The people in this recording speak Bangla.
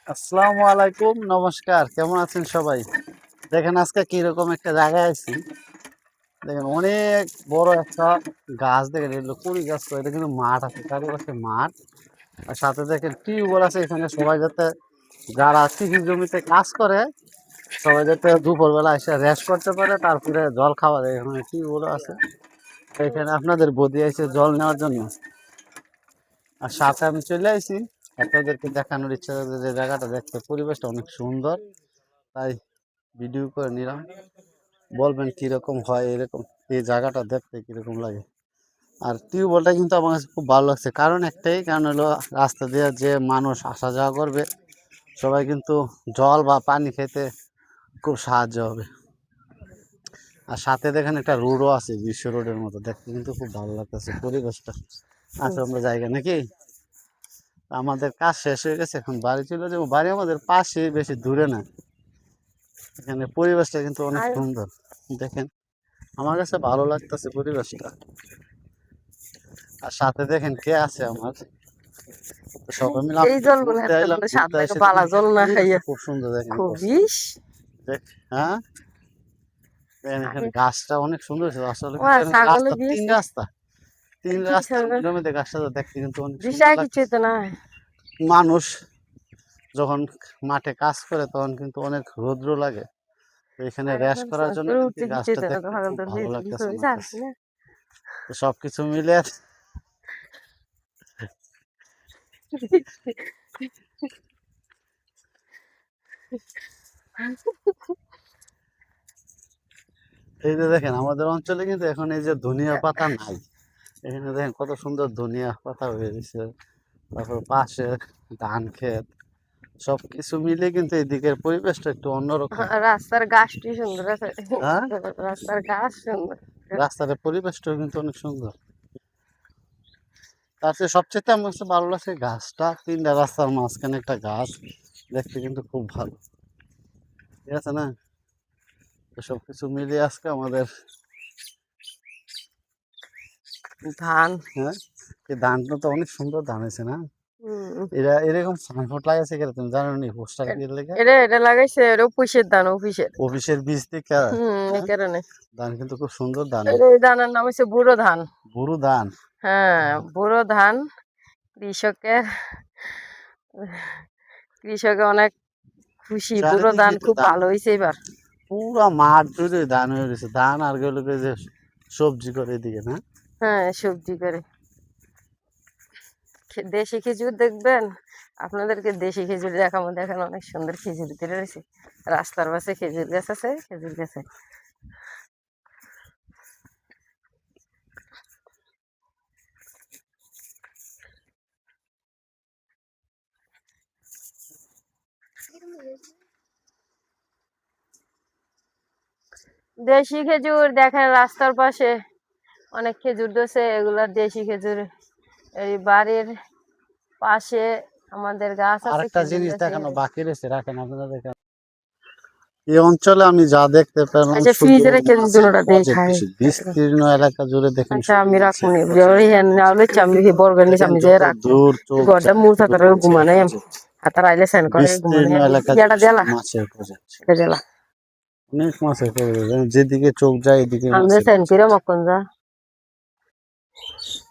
আসসালামু আলাইকুম, নমস্কার। কেমন আছেন সবাই? দেখেন আজকে কিরকম একটা জায়গায় আছি। দেখেন অনেক বড় একটা গাছ, দেখেন এগুলো কুড়ি গাছ, তো এটা কিন্তু মাঠ আছে, চারিপাশে মাঠ। আর সাথে দেখেন টিউবওয়েল আছে এখানে, সবাই যাতে যারা কৃষি জমিতে কাজ করে সবাই যাতে দুপুরবেলা এসে রেস্ট করতে পারে, তারপরে জল খাওয়া যায়। এখানে টিউবওয়েল আছে, তো এখানে আপনাদের বদি আছে জল নেওয়ার জন্য। আর সাথে আমি চলে আসি আপনাদেরকে দেখানোর ইচ্ছা আছে যে জায়গাটা দেখতে, পরিবেশটা অনেক সুন্দর, তাই ভিডিও করে নিলাম। বলবেন কিরকম হয়, এরকম এই জায়গাটা দেখতে কিরকম লাগে। আর টিউবওয়েলটা কিন্তু আমার কাছে খুব ভালো লাগছে, কারণ একটাই কারণ হলো রাস্তা দিয়ে যে মানুষ আসা যাওয়া করবে সবাই কিন্তু জল বা পানি খেতে খুব সাহায্য হবে। আর সাথে দেখেন একটা রোডও আছে, বিশ্ব রোডের মতো, দেখতে কিন্তু খুব ভালো লাগতেছে পরিবেশটা। আছে আমরা জায়গা নাকি, আমাদের কাজ শেষ হয়ে গেছে, এখন বাড়ি চলে যাবো। বাড়ি আমাদের পাশে, বেশি দূরে না। এখানে পরিবেশটা কিন্তু অনেক সুন্দর, দেখেন আমার কাছে ভালো লাগতেছে পরিবেশটা। আর সাথে দেখেন কে আছে আমার, সবাই মিলে এই জলগুলো ঘুরতে এত আইলাম, করে স্বাদ ঘুরতে লাগে, এসে বালা দেখেন জল না খাইয়া খুব সুন্দর, দেখেন খুবই দেখ, হ্যাঁ দেখেন এখানে গাছটা অনেক সুন্দর ছিল আসলে, ও কিন্তু এখানে ছাগলে রাস্তা তিন দিয়েছে রাস্তা তিন রাস্তার মধ্যে গাছটা দেখতে কিন্তু অনেক সুন্দর দিশায় কিছু লাগছে। তো না। মানুষ যখন মাঠে কাজ করে তখন কিন্তু অনেক রৌদ্র লাগে, তো এখানে র্যাশ করার জন্য কিন্তু উঠতে এই কিছু গাছটা তো না, দেখতে তখন খুব তো ভালো লাগতেছে আমার কাছে। না। তো সবকিছু মিলে এই যে দেখেন আমাদের অঞ্চলে কিন্তু এখন এই যে ধনিয়া পাতা নাই, এখানে দেখেন কত সুন্দর ধনিয়া পাতা হয়ে গেছে। তারপর পাশে ধান ক্ষেত, সবকিছু মিলে কিন্তু এদিকের পরিবেশটা একটু অন্যরকম। রাস্তার গাছটি সুন্দর আছে, হ্যাঁ, রাস্তার গাছ সুন্দর। রাস্তার পরিবেশটাও কিন্তু অনেক সুন্দর। তার চেয়ে সবচেয়ে আমার কাছে ভালো লাগছে গাছটা, তিনটা রাস্তার মাঝখানে একটা গাছ, দেখতে কিন্তু খুব ভালো, ঠিক আছে না? তো সবকিছু মিলিয়ে আজকে আমাদের, ধান, হ্যাঁ, এই ধানটা তো অনেক সুন্দর ধান হয়েছে না? হম, এরা এরকম সাইনবোর্ড লাগাইছে কেন তুমি জানো নি? পোস্টার দিয়ে লেগে এটা এটা লাগাইছে, এটা অফিসের ধান, অফিসের। অফিসের বীজ থেকে। এই হ্যাঁ, কারণে ধান কিন্তু খুব সুন্দর ধান, এই ধানের নাম হচ্ছে বুড়ো ধান। বুরু ধান। হ্যাঁ, বুড়ো ধান। কৃষকের কৃষকের অনেক খুশি, বুড়ো ধান চারিদিকে তো খুব ধান, ভালো হয়েছে এবার। পুরা মাঠ জুড়ে ধান হয়ে গেছে। ধান আর গেলো যে সবজি করে এদিকে না। হ্যাঁ, সবজি করে। দেশি খেজুর দেখবেন, আপনাদেরকে দেশি খেজুর দেখাবো। দেখেন অনেক সুন্দর খেজুর ধরে রয়েছে, রাস্তার পাশে খেজুর গাছ আছে, খেজুর গাছে। দেশি খেজুর দেখেন রাস্তার পাশে অনেক খেজুর ধরছে, এগুলা দেশি খেজুর। এই বাড়ির পাশে আমাদের গাছ আছে, আরেকটা খেজুর জিনিস গাছে। দেখানো বাকি রয়েছে, রাখেন আপনারা দেখেন। এই অঞ্চলে আমি যা দেখতে পেলাম, আচ্ছা, শুধু ফ্রিজে রেখে দিন, মাছের দুটোটা প্রজেক্ট দেখাই। বেশি, বিস্তীর্ণ এলাকা জুড়ে দেখেন আচ্ছা, শুধু আমি মাছের রাখুন, প্রজেক্ট। আমি বর্গের নিচে দেখেন আমি যে যত রাখবো। দূর চোখ গড়টা যায় মূর্ছা শুধু তারা মাছের ঘুমানে, প্রজেক্ট, আর তারা আইলে স্যান করে ঘুমানে। বিস্তীর্ণ এলাকা যেটা জুড়ে জেলা, শুধু মাছের প্রজেক্ট, এটা জেলা। অনেক মাছের প্রজেক্ট, যেদিকে চোখ যায় এদিকে আমি মাছের স্যান করে প্রজেক্ট। মক্কন যা।